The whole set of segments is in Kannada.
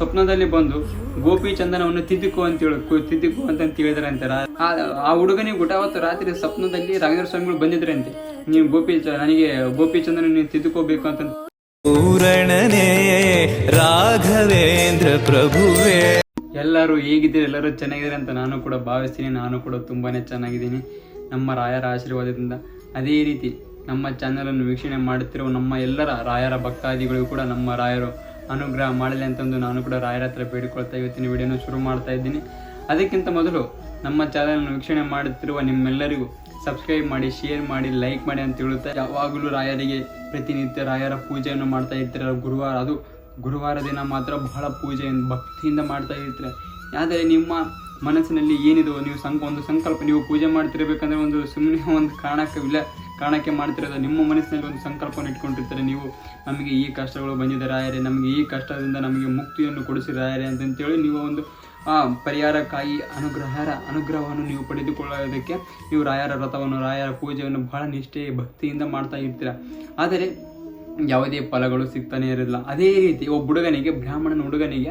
ಸ್ವಪ್ನದಲ್ಲಿ ಬಂದು ಗೋಪಿ ಚಂದನವನ್ನು ತಿದ್ದಿಕೋ ಅಂತ ಹೇಳಿದ್ರೆ ಅಂತಾರೆ. ಆ ಹುಡುಗನಿಗೆ ಊಟ ಅವತ್ತು ರಾತ್ರಿ ಸ್ವಪ್ನದಲ್ಲಿ ರಾಘವೇಂದ್ರ ಸ್ವಾಮಿಗಳು ಬಂದಿದ್ರಂತೆ, ನೀವು ನನಗೆ ಗೋಪಿ ಚಂದನ ನೀವು ತಿದ್ದುಕೋಬೇಕು ಅಂತ. ಪೂರಣನೇ ರಾಘವೇಂದ್ರ ಪ್ರಭುವೇ. ಎಲ್ಲರೂ ಹೇಗಿದ್ದೀರಿ? ಎಲ್ಲರೂ ಚೆನ್ನಾಗಿದ್ದಾರೆ ಅಂತ ನಾನು ಕೂಡ ಭಾವಿಸ್ತೀನಿ. ನಾನು ಕೂಡ ತುಂಬಾನೇ ಚೆನ್ನಾಗಿದ್ದೀನಿ ನಮ್ಮ ರಾಯರ ಆಶೀರ್ವಾದದಿಂದ. ಅದೇ ರೀತಿ ನಮ್ಮ ಚಾನಲನ್ನು ವೀಕ್ಷಣೆ ಮಾಡುತ್ತಿರುವ ನಮ್ಮ ಎಲ್ಲರ ರಾಯರ ಭಕ್ತಾದಿಗಳಿಗೂ ಕೂಡ ನಮ್ಮ ರಾಯರು ಅನುಗ್ರಹ ಮಾಡಲಿ ಅಂತಂದು ನಾನು ಕೂಡ ರಾಯರ ಹತ್ರ ಬೇಡಿಕೊಳ್ತಾ ಇವತ್ತಿನ ವಿಡಿಯೋನ ಶುರು ಮಾಡ್ತಾ ಇದ್ದೀನಿ. ಅದಕ್ಕಿಂತ ಮೊದಲು ನಮ್ಮ ಚಾನಲನ್ನು ವೀಕ್ಷಣೆ ಮಾಡುತ್ತಿರುವ ನಿಮ್ಮೆಲ್ಲರಿಗೂ ಸಬ್ಸ್ಕ್ರೈಬ್ ಮಾಡಿ, ಶೇರ್ ಮಾಡಿ, ಲೈಕ್ ಮಾಡಿ ಅಂತ ಹೇಳುತ್ತಾ, ಯಾವಾಗಲೂ ರಾಯರಿಗೆ ಪ್ರತಿನಿತ್ಯ ರಾಯರ ಪೂಜೆಯನ್ನು ಮಾಡ್ತಾ ಇರ್ತೀರ. ಗುರುವಾರ ದಿನ ಮಾತ್ರ ಬಹಳ ಪೂಜೆಯನ್ನು ಭಕ್ತಿಯಿಂದ ಮಾಡ್ತಾ ಇರ್ತೀರ. ಆದರೆ ನಿಮ್ಮ ಮನಸ್ಸಿನಲ್ಲಿ ಏನಿದೆ, ನೀವು ಒಂದು ಸಂಕಲ್ಪ, ನೀವು ಪೂಜೆ ಮಾಡ್ತಿರ್ಬೇಕಂದ್ರೆ ಒಂದು ಸುಮ್ಮನೆ ಒಂದು ಕಾರಣಕ್ಕೆ ಮಾಡ್ತಿರೋದು. ನಿಮ್ಮ ಮನಸ್ಸಿನಲ್ಲಿ ಒಂದು ಸಂಕಲ್ಪವನ್ನು ಇಟ್ಕೊಂಡಿರ್ತಾರೆ, ನೀವು ನಮಗೆ ಈ ಕಷ್ಟಗಳು ಬಂದಿದೆ ರಾಯರೇ, ನಮಗೆ ಈ ಕಷ್ಟದಿಂದ ನಮಗೆ ಮುಕ್ತಿಯನ್ನು ಕೊಡಿಸಿ ರಾಯರೇ ಅಂತಂತೇಳಿ ನೀವು ಒಂದು ಪರಿಹಾರಕ್ಕಾಗಿ ಅನುಗ್ರಹವನ್ನು ನೀವು ಪಡೆದುಕೊಳ್ಳೋದಕ್ಕೆ ನೀವು ರಾಯರ ವ್ರತವನ್ನು, ರಾಯರ ಪೂಜೆಯನ್ನು ಬಹಳ ನಿಷ್ಠೆ ಭಕ್ತಿಯಿಂದ ಮಾಡ್ತಾ ಇರ್ತೀರ. ಆದರೆ ಯಾವುದೇ ಫಲಗಳು ಸಿಗ್ತಾನೆ ಇರಲಿಲ್ಲ. ಅದೇ ರೀತಿ ಒಬ್ಬ ಹುಡುಗನಿಗೆ, ಬ್ರಾಹ್ಮಣನ ಹುಡುಗನಿಗೆ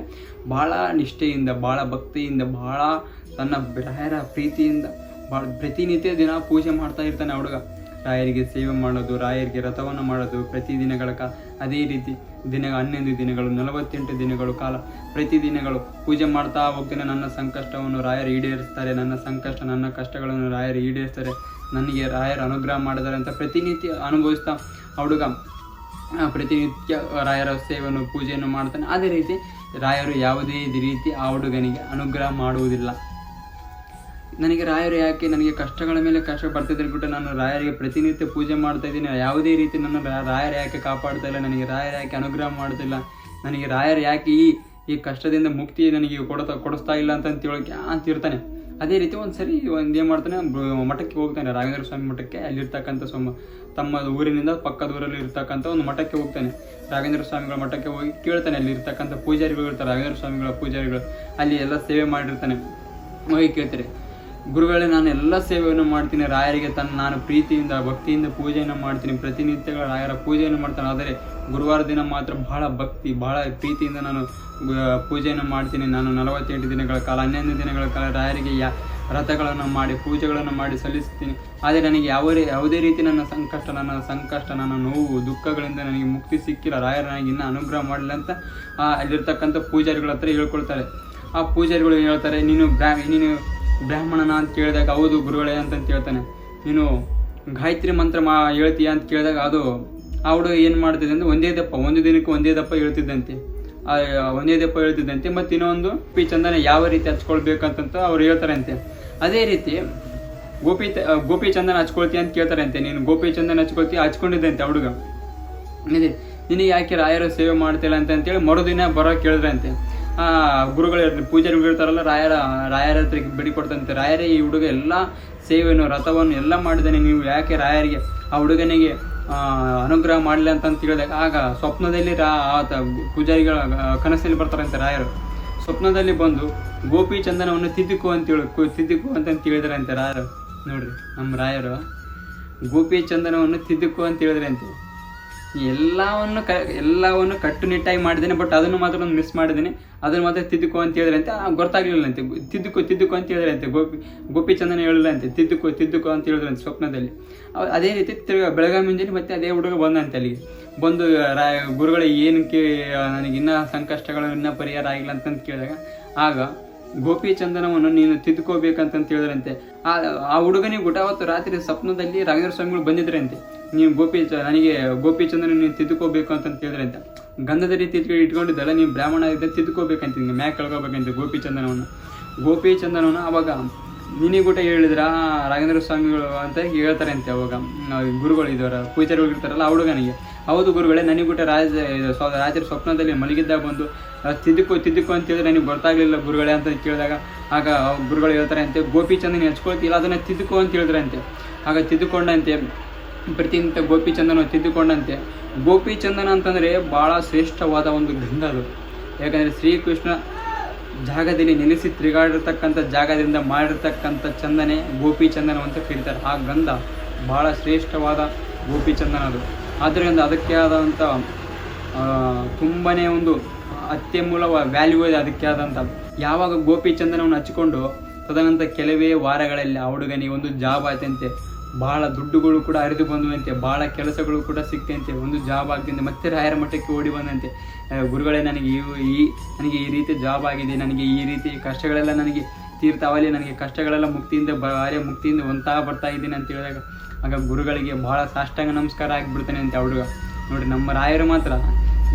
ಭಾಳ ನಿಷ್ಠೆಯಿಂದ, ಭಾಳ ಭಕ್ತಿಯಿಂದ, ಭಾಳ ತನ್ನ ರಾಯರ ಪ್ರೀತಿಯಿಂದ ಪ್ರತಿನಿತ್ಯ ದಿನ ಪೂಜೆ ಮಾಡ್ತಾ ಇರ್ತಾನೆ ಹುಡುಗ. ರಾಯರಿಗೆ ಸೇವೆ ಮಾಡೋದು, ರಾಯರಿಗೆ ವ್ರತವನ್ನು ಮಾಡೋದು ಪ್ರತಿ ದಿನಗಳ ಕಾಲ. ಅದೇ ರೀತಿ 11 ದಿನಗಳು 48 ದಿನಗಳು ಕಾಲ ಪ್ರತಿದಿನಗಳು ಪೂಜೆ ಮಾಡ್ತಾ ಹೋಗ್ತೇನೆ. ನನ್ನ ಸಂಕಷ್ಟವನ್ನು ರಾಯರು ಈಡೇರಿಸ್ತಾರೆ, ನನ್ನ ಕಷ್ಟಗಳನ್ನು ರಾಯರು ಈಡೇರಿಸ್ತಾರೆ, ನನಗೆ ರಾಯರು ಅನುಗ್ರಹ ಮಾಡಿದ್ದಾರೆ ಅಂತ ಪ್ರತಿನಿತ್ಯ ಅನುಭವಿಸ್ತಾ ಹುಡುಗ ಪ್ರತಿನಿತ್ಯ ರಾಯರ ಸೇವೆಯನ್ನು, ಪೂಜೆಯನ್ನು ಮಾಡ್ತಾನೆ. ಅದೇ ರೀತಿ ರಾಯರು ಯಾವುದೇ ರೀತಿ ಆ ಹುಡುಗನಿಗೆ ಅನುಗ್ರಹ ಮಾಡುವುದಿಲ್ಲ. ನನಗೆ ರಾಯರು ಯಾಕೆ, ನನಗೆ ಕಷ್ಟಗಳ ಮೇಲೆ ಕಷ್ಟ ಬರ್ತಿದ್ರೆ ಬಿಟ್ಟು ನಾನು ರಾಯರಿಗೆ ಪ್ರತಿನಿತ್ಯ ಪೂಜೆ ಮಾಡ್ತಾ ಇದ್ದೀನಿ, ಯಾವುದೇ ರೀತಿ ನನ್ನ ರಾಯರು ಯಾಕೆ ಕಾಪಾಡ್ತಾ ಇಲ್ಲ, ನನಗೆ ರಾಯರು ಯಾಕೆ ಅನುಗ್ರಹ ಮಾಡ್ತಿಲ್ಲ, ನನಗೆ ರಾಯರು ಯಾಕೆ ಈ ಕಷ್ಟದಿಂದ ಮುಕ್ತಿ ನನಗೆ ಕೊಡಿಸ್ತಾ ಇಲ್ಲ ಅಂತಿರ್ತಾನೆ. ಅದೇ ರೀತಿ ಒಂದ್ಸರಿ ಏನು ಮಾಡ್ತಾನೆ, ಮಠಕ್ಕೆ ಹೋಗ್ತಾನೆ, ರಾಘವೇಂದ್ರ ಸ್ವಾಮಿ ಮಠಕ್ಕೆ. ಅಲ್ಲಿರ್ತಕ್ಕಂಥ ತಮ್ಮ ಊರಿನಿಂದ ಪಕ್ಕದ ಊರಲ್ಲಿ ಇರ್ತಕ್ಕಂಥ ಒಂದು ಮಠಕ್ಕೆ ಹೋಗ್ತಾನೆ. ರಾಘವೇಂದ್ರ ಸ್ವಾಮಿಗಳ ಮಠಕ್ಕೆ ಹೋಗಿ ಕೇಳ್ತಾನೆ. ಅಲ್ಲಿ ಇರ್ತಕ್ಕಂಥ ಪೂಜಾರಿಗಳು ಇರ್ತಾರೆ, ರಾಘವೇಂದ್ರ ಸ್ವಾಮಿಗಳ ಪೂಜಾರಿಗಳು, ಅಲ್ಲಿ ಎಲ್ಲ ಸೇವೆ ಮಾಡಿರ್ತಾನೆ. ಹೋಗಿ ಕೇಳ್ತಾರೆ, ಗುರುಗಳೇ, ನಾನು ಎಲ್ಲ ಸೇವೆಯನ್ನು ಮಾಡ್ತೀನಿ ರಾಯರಿಗೆ, ನಾನು ಪ್ರೀತಿಯಿಂದ ಭಕ್ತಿಯಿಂದ ಪೂಜೆಯನ್ನು ಮಾಡ್ತೀನಿ, ಪ್ರತಿನಿತ್ಯಗಳ ರಾಯರ ಪೂಜೆಯನ್ನು ಮಾಡ್ತಾನೆ. ಆದರೆ ಗುರುವಾರ ದಿನ ಮಾತ್ರ ಬಹಳ ಭಕ್ತಿ, ಬಹಳ ಪ್ರೀತಿಯಿಂದ ನಾನು ಪೂಜೆಯನ್ನು ಮಾಡ್ತೀನಿ. ನಾನು 48 ದಿನಗಳ ಕಾಲ, 11 ದಿನಗಳ ಕಾಲ ರಾಯರಿಗೆ ವ್ರತಗಳನ್ನು ಮಾಡಿ, ಪೂಜೆಗಳನ್ನು ಮಾಡಿ ಸಲ್ಲಿಸ್ತೀನಿ. ಆದರೆ ನನಗೆ ಯಾವುದೇ ರೀತಿ ನನ್ನ ಸಂಕಷ್ಟ, ನನ್ನ ನೋವು, ದುಃಖಗಳಿಂದ ನನಗೆ ಮುಕ್ತಿ ಸಿಕ್ಕಿಲ್ಲ, ರಾಯರು ನನಗೆ ಇನ್ನೂ ಅನುಗ್ರಹ ಮಾಡಲಿಲ್ಲ ಅಂತ ಅಲ್ಲಿರ್ತಕ್ಕಂಥ ಪೂಜಾರಿಗಳ ಹತ್ರ ಹೇಳ್ಕೊಳ್ತಾರೆ. ಆ ಪೂಜಾರಿಗಳು ಹೇಳ್ತಾರೆ, ನೀನು ಬ್ರಾಹ್ಮಣನ ಅಂತ ಕೇಳಿದಾಗ ಹೌದು ಗುರುಗಳೇ ಅಂತಂತ ಹೇಳ್ತಾನೆ. ನೀನು ಗಾಯತ್ರಿ ಮಂತ್ರ ಹೇಳ್ತೀಯ ಅಂತ ಕೇಳಿದಾಗ ಅದು ಆ ಹುಡುಗ ಏನು ಮಾಡ್ತಿದ್ದೆ ಅಂದರೆ ಒಂದು ದಿನಕ್ಕೆ ಒಂದೇ ದಪ್ಪ ಹೇಳ್ತಿದ್ದಂತೆ. ಒಂದೇ ದಪ್ಪ ಹೇಳ್ತಿದ್ದಂತೆ. ಮತ್ತು ಇನ್ನೊಂದು ಗೋಪಿ ಚಂದನ ಯಾವ ರೀತಿ ಹಚ್ಕೊಳ್ಬೇಕಂತ ಅವ್ರು ಹೇಳ್ತಾರಂತೆ. ಅದೇ ರೀತಿ ಗೋಪಿ ಚಂದನ ಹಚ್ಕೊಳ್ತೀಯ ಅಂತ ಕೇಳ್ತಾರಂತೆ. ನೀನು ಗೋಪಿ ಚಂದನ ಹಚ್ಕೊಂಡಿದ್ದಂತೆ ಹುಡುಗ. ನಿನಗೆ ಯಾಕೆ ರಾಯರ ಸೇವೆ ಮಾಡ್ತಿಲ್ಲ ಅಂತೇಳಿ ಮರುದಿನ ಬರೋ ಕೇಳಿದ್ರಂತೆ. ಗುರುಗಳು ಪೂಜಾರಿಗಳು ಇರ್ತಾರಲ್ಲ, ರಾಯರ ಹತ್ರ ಬೇಡಿಕೊಡ್ತಂತೆ, ರಾಯರೇ ಈ ಹುಡುಗ ಎಲ್ಲ ಸೇವೆಯನ್ನು, ವ್ರತವನ್ನು ಎಲ್ಲ ಮಾಡಿದ್ದಾನೆ, ನೀವು ಯಾಕೆ ರಾಯರಿಗೆ ಆ ಹುಡುಗನಿಗೆ ಅನುಗ್ರಹ ಮಾಡಲಿಲ್ಲ ಅಂತ ಹೇಳಿದಾಗ ಆಗ ಸ್ವಪ್ನದಲ್ಲಿ ಪೂಜಾರಿಗಳ ಕನಸಲ್ಲಿ ಬರ್ತಾರಂತೆ ರಾಯರು. ಸ್ವಪ್ನದಲ್ಲಿ ಬಂದು ಗೋಪಿ ಚಂದನವನ್ನು ತಿದ್ದುಕೋ ಅಂತ ಹೇಳಿದ್ರಂತೆ ರಾಯರು. ನೋಡ್ರಿ, ನಮ್ಮ ರಾಯರು ಗೋಪಿ ಚಂದನವನ್ನು ತಿದ್ದುಕೋ ಅಂತ ಹೇಳಿದ್ರಂತೆ. ಎಲ್ಲವನ್ನು ಕಟ್ಟುನಿಟ್ಟಾಗಿ ಮಾಡಿದ್ದೇನೆ, ಬಟ್ ಅದನ್ನು ಮಾತ್ರ ಒಂದು ಮಿಸ್ ಮಾಡಿದ್ದೇನೆ, ಅದನ್ನು ಮಾತ್ರ ತಿದ್ದುಕೋ ಅಂತ ಹೇಳಿದ್ರಂತೆ. ಗೊತ್ತಾಗ್ಲಿಲ್ಲಂತೆ. ತಿದ್ದುಕೋ ಅಂತ ಹೇಳಿದ್ರಂತೆ. ಗೋಪಿ ಚಂದನ ಹೇಳಿಲ್ಲಂತೆ, ತಿದ್ದುಕೋ ಅಂತ ಹೇಳಿದ್ರಂತೆ ಸ್ವಪ್ನದಲ್ಲಿ. ಅದೇ ರೀತಿ ಬೆಳಗ್ಗೆ ಮುಂಜಾನೆ ಮತ್ತೆ ಅದೇ ಹುಡುಗ ಬಂದಂತೆ ಅಲ್ಲಿಗೆ ಬಂದು, ಗುರುಗಳ ಏನಕ್ಕೆ ನನಗೆ ಇನ್ನೂ ಸಂಕಷ್ಟಗಳು ಇನ್ನೂ ಪರಿಹಾರ ಆಗಿಲ್ಲ ಅಂತಂತ ಕೇಳಿದಾಗ ಆಗ ಗೋಪಿ ಚಂದನವನ್ನು ನೀನು ತಿದ್ದುಕೋಬೇಕಂತ ಹೇಳಿದ್ರಂತೆ. ಆ ಹುಡುಗನಿಗೆ ಊಟ ಅವತ್ತು ರಾತ್ರಿ ಸ್ವಪ್ನದಲ್ಲಿ ರಾಘವೇಂದ್ರ ಸ್ವಾಮಿಗಳು ಬಂದಿದ್ರಂತೆ, ನೀವು ನನಗೆ ಗೋಪಿ ಚಂದನ ನೀನು ತಿದ್ದುಕೋಬೇಕು ಅಂತ ಹೇಳಿದ್ರಂತೆ. ಗಂಧದ ರೀತಿ ಇಟ್ಕೊಂಡಿದ್ದಲ್ಲ, ನೀವು ಬ್ರಾಹ್ಮಣ ಇದ್ದ ತಿದ್ದುಕೋಬೇಕಂತ, ಮ್ಯಾಕ್ ಕಳ್ಕೋಬೇಕಂತ ಗೋಪಿ ಚಂದನವನ್ನು ಅವಾಗ ನಿನಗೂಟ ಹೇಳಿದ್ರ ರಾಘವೇಂದ್ರ ಸ್ವಾಮಿಗಳು ಅಂತ ಹೇಳ್ತಾರೆ ಅಂತೆ. ಅವಾಗ ಗುರುಗಳು ಇದರ ಪೂಜಾರಿಗಳು ಇರ್ತಾರಲ್ಲ ಆ ಹುಡುಗನಿಗೆ, ಹೌದು ಗುರುಗಳೇ, ನನಗೂಟ ರಾತ್ರಿ ಸ್ವಪ್ನದಲ್ಲಿ ಮಲಗಿದ್ದಾಗ ಬಂದು ತಿದ್ದುಕೋ ಅಂತ ಹೇಳಿದ್ರೆ ನನಗೆ ಗೊತ್ತಾಗ್ಲಿಲ್ಲ ಗುರುಗಳೇ ಅಂತ ಕೇಳಿದಾಗ ಆಗ ಗುರುಗಳು ಹೇಳ್ತಾರೆ ಅಂತೆ, ಗೋಪಿ ಚಂದನ ಹಚ್ಕೊಳ್ತಿಲ್ಲ, ಅದನ್ನು ತಿದ್ದುಕೋ ಅಂತ ಹೇಳಿದ್ರಂತೆ. ಆಗ ತಿದ್ದುಕೊಂಡಂತೆ, ಪ್ರತಿನಿತ್ಯ ಗೋಪಿ ಚಂದನ ತಿದ್ದುಕೊಂಡಂತೆ. ಗೋಪಿ ಚಂದನ ಅಂತಂದರೆ ಭಾಳ ಶ್ರೇಷ್ಠವಾದ ಒಂದು ಗಂಧ ಅದು. ಯಾಕಂದರೆ ಶ್ರೀಕೃಷ್ಣ ಜಾಗದಲ್ಲಿ ನೆಲೆಸಿ ತಿರುಗಾಡಿರ್ತಕ್ಕಂಥ ಜಾಗದಿಂದ ಮಾಡಿರ್ತಕ್ಕಂಥ ಚಂದನೆ ಗೋಪಿ ಚಂದನ ಅಂತ ಕರೀತಾರೆ. ಆ ಗಂಧ ಭಾಳ ಶ್ರೇಷ್ಠವಾದ ಗೋಪಿ ಚಂದನ ಅದು. ಆದ್ದರಿಂದ ಅದಕ್ಕೆ ಆದಂಥ ತುಂಬನೇ ಒಂದು ಅತ್ಯಮೂಲ ವ್ಯಾಲ್ಯೂ ಇದೆ ಅದಕ್ಕೆ ಆದಂಥ. ಯಾವಾಗ ಗೋಪಿಚಂದನವನ್ನು ಹಚ್ಕೊಂಡು ತದನಂತರ ಕೆಲವೇ ವಾರಗಳಲ್ಲಿ ಆ ಹುಡುಗನಿಗೆ ಒಂದು ಜಾಬ್ ಆಯ್ತಂತೆ, ಭಾಳ ದುಡ್ಡುಗಳು ಕೂಡ ಹರಿದು ಬಂದುವಂತೆ, ಭಾಳ ಕೆಲಸಗಳು ಕೂಡ ಸಿಕ್ತಂತೆ, ಒಂದು ಜಾಬ್ ಆಗ್ತಂತೆ. ಮತ್ತೆ ರಾಯರ ಮಠಕ್ಕೆ ಓಡಿ ಬಂದಂತೆ, ಗುರುಗಳೇ ನನಗೆ ನನಗೆ ಈ ರೀತಿ ಜಾಬ್ ಆಗಿದೆ, ನನಗೆ ಈ ರೀತಿ ಕಷ್ಟಗಳೆಲ್ಲ ನನಗೆ ತೀರ್ತಾವಲ್ಲಿ, ನನಗೆ ಕಷ್ಟಗಳೆಲ್ಲ ಮುಕ್ತಿಯಿಂದ ಮುಕ್ತಿಯಿಂದ ಬರ್ತಾ ಇದ್ದೀನಿ ಅಂತ ಹೇಳಿದಾಗ ಆಗ ಗುರುಗಳಿಗೆ ಭಾಳ ಸಾಷ್ಟಾಂಗ ನಮಸ್ಕಾರ ಆಗಿಬಿಡ್ತಾನೆ ಅಂತೆ ಹುಡುಗ. ನೋಡಿ ನಮ್ಮ ರಾಯರು ಮಾತ್ರ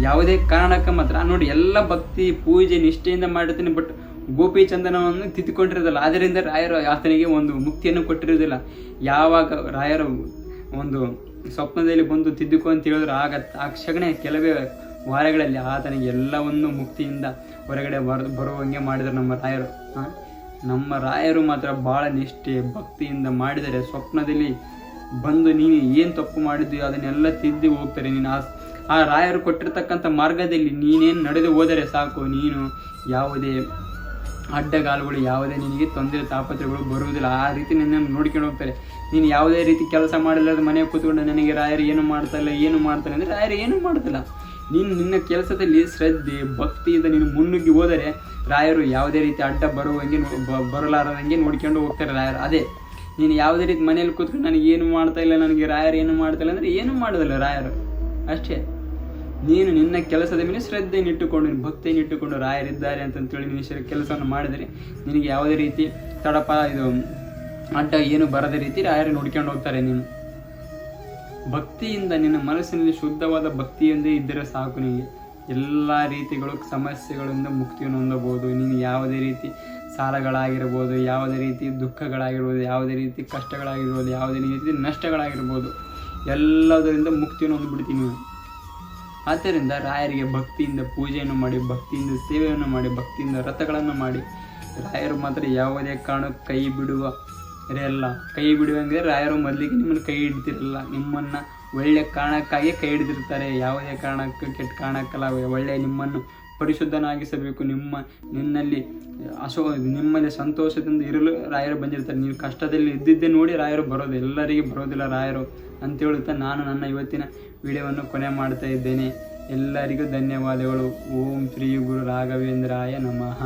ಯಾವುದೇ ಕಾರಣಕ್ಕೆ ಮಾತ್ರ ನೋಡಿ ಎಲ್ಲ ಭಕ್ತಿ ಪೂಜೆ ನಿಷ್ಠೆಯಿಂದ ಮಾಡಿರ್ತೀನಿ, ಬಟ್ ಗೋಪಿಚಂದನವನ್ನು ತಿದ್ದುಕೊಂಡಿರೋದಿಲ್ಲ. ಆದ್ದರಿಂದ ರಾಯರು ಆತನಿಗೆ ಒಂದು ಮುಕ್ತಿಯನ್ನು ಕೊಟ್ಟಿರೋದಿಲ್ಲ. ಯಾವಾಗ ರಾಯರು ಒಂದು ಸ್ವಪ್ನದಲ್ಲಿ ಬಂದು ತಿದ್ದುಕೊ ಅಂತ ಹೇಳಿದ್ರು ಆಗ ಆ ಕ್ಷಣೆ ಕೆಲವೇ ವಾರಗಳಲ್ಲಿ ಆತನಿಗೆ ಎಲ್ಲವನ್ನು ಮುಕ್ತಿಯಿಂದ ಹೊರಗಡೆ ಬರುವಂಗೆ ಮಾಡಿದರು ನಮ್ಮ ರಾಯರು. ನಮ್ಮ ರಾಯರು ಮಾತ್ರ ಭಾಳ ನಿಷ್ಠೆ ಭಕ್ತಿಯಿಂದ ಮಾಡಿದರೆ ಸ್ವಪ್ನದಲ್ಲಿ ಬಂದು ನೀನು ಏನು ತಪ್ಪು ಮಾಡಿದ್ವಿ ಅದನ್ನೆಲ್ಲ ತಿದ್ದಿ ಹೋಗ್ತಾರೆ. ನೀನು ಆ ರಾಯರು ಕೊಟ್ಟಿರ್ತಕ್ಕಂಥ ಮಾರ್ಗದಲ್ಲಿ ನೀನೇನು ನಡೆದು ಹೋದರೆ ಸಾಕು, ನೀನು ಯಾವುದೇ ಅಡ್ಡಗಾಲುಗಳು, ಯಾವುದೇ ನಿನಗೆ ತೊಂದರೆ ತಾಪತ್ರಗಳು ಬರುವುದಿಲ್ಲ. ಆ ರೀತಿ ನಿನ್ನನ್ನು ನೋಡ್ಕೊಂಡು ಹೋಗ್ತಾರೆ. ನೀನು ಯಾವುದೇ ರೀತಿ ಕೆಲಸ ಮಾಡಿಲ್ಲದ ಮನೆಗೆ ಕೂತ್ಕೊಂಡು ನನಗೆ ರಾಯರು ಏನು ಮಾಡ್ತಾಯಿಲ್ಲ ಅಂದರೆ ರಾಯರು ಏನೂ ಮಾಡ್ತಿಲ್ಲ. ನೀನು ನಿನ್ನ ಕೆಲಸದಲ್ಲಿ ಶ್ರದ್ಧೆ ಭಕ್ತಿಯಿಂದ ನೀನು ಮುನ್ನುಗ್ಗಿ ಹೋದರೆ ರಾಯರು ಯಾವುದೇ ರೀತಿ ಅಡ್ಡ ಬರಲಾರದಂಗೆ ನೋಡ್ಕೊಂಡು ಹೋಗ್ತಾರೆ ರಾಯರು. ಅದೇ ನೀನು ಯಾವುದೇ ರೀತಿ ಮನೇಲಿ ಕೂತ್ಕೊಂಡು ನನಗೆ ಏನು ಮಾಡ್ತಾಯಿಲ್ಲ, ನನಗೆ ರಾಯರು ಏನು ಮಾಡ್ತಾಯಿಲ್ಲ ಅಂದರೆ ಏನೂ ಮಾಡೋದಿಲ್ಲ ರಾಯರು. ಅಷ್ಟೇ, ನೀನು ನಿನ್ನ ಕೆಲಸದ ಮೇಲೆ ಶ್ರದ್ಧೆಯನ್ನಿಟ್ಟುಕೊಂಡು ಭಕ್ತಿಯನ್ನಿಟ್ಟುಕೊಂಡು ರಾಯರಿದ್ದಾರೆ ಅಂತಂತೇಳಿ ನೀನು ಕೆಲಸವನ್ನು ಮಾಡಿದರೆ ನಿನಗೆ ಯಾವುದೇ ರೀತಿ ತಡಪ ಅಡ್ಡ ಏನು ಬರದ ರೀತಿ ರಾಯರು ನೋಡ್ಕೊಂಡು ಹೋಗ್ತಾರೆ. ನೀನು ಭಕ್ತಿಯಿಂದ ನಿನ್ನ ಮನಸ್ಸಿನಲ್ಲಿ ಶುದ್ಧವಾದ ಭಕ್ತಿಯೊಂದೇ ಇದ್ದರೆ ಸಾಕು, ನಿನಗೆ ಎಲ್ಲ ರೀತಿಗಳು ಸಮಸ್ಯೆಗಳಿಂದ ಮುಕ್ತಿಯನ್ನು ಹೊಂದಬಹುದು. ನೀನು ಯಾವುದೇ ರೀತಿ ಸಾಲಗಳಾಗಿರ್ಬೋದು, ಯಾವುದೇ ರೀತಿ ದುಃಖಗಳಾಗಿರ್ಬೋದು, ಯಾವುದೇ ರೀತಿ ಕಷ್ಟಗಳಾಗಿರ್ಬೋದು, ಯಾವುದೇ ರೀತಿ ನಷ್ಟಗಳಾಗಿರ್ಬೋದು, ಎಲ್ಲದರಿಂದ ಮುಕ್ತಿಯನ್ನು ಹೊಂದ್ಬಿಡ್ತೀನಿ. ಆದ್ದರಿಂದ ರಾಯರಿಗೆ ಭಕ್ತಿಯಿಂದ ಪೂಜೆಯನ್ನು ಮಾಡಿ, ಭಕ್ತಿಯಿಂದ ಸೇವೆಯನ್ನು ಮಾಡಿ, ಭಕ್ತಿಯಿಂದ ವ್ರತಗಳನ್ನು ಮಾಡಿ ರಾಯರು ಮಾತ್ರ ಯಾವುದೇ ಕಾರಣಕ್ಕೆ ಕೈ ಬಿಡುವಂಗೆ ರಾಯರು ಮೊದಲಿಗೆ ನಿಮ್ಮನ್ನು ಕೈ ಹಿಡ್ತಿರಲ್ಲ. ನಿಮ್ಮನ್ನು ಒಳ್ಳೆಯ ಕಾರಣಕ್ಕಾಗಿ ಕೈ ಹಿಡಿದಿರ್ತಾರೆ, ಯಾವುದೇ ಕಾರಣಕ್ಕೂ ಕೆಟ್ಟ ಕಾರಣಕ್ಕಲ್ಲ. ಒಳ್ಳೆಯ ನಿಮ್ಮನ್ನು ಪರಿಶುದ್ಧನಾಗಿಸಬೇಕು, ನಿಮ್ಮಲ್ಲಿ ಸಂತೋಷದಿಂದ ಇರಲು ರಾಯರು ಬಂದಿರ್ತಾರೆ. ನೀವು ಕಷ್ಟದಲ್ಲಿ ಇದ್ದಿದ್ದೇ ನೋಡಿ ರಾಯರು ಬರೋದು, ಎಲ್ಲರಿಗೆ ಬರೋದಿಲ್ಲ ರಾಯರು ಅಂತ ಹೇಳುತ್ತಾ ನಾನು ನನ್ನ ಇವತ್ತಿನ ವಿಡಿಯೋವನ್ನು ಕೊನೆ ಮಾಡ್ತಾ ಇದ್ದೇನೆ. ಎಲ್ಲರಿಗೂ ಧನ್ಯವಾದಗಳು. ಓಂ ಶ್ರೀ ಗುರು ರಾಘವೇಂದ್ರಾಯ ನಮಃ.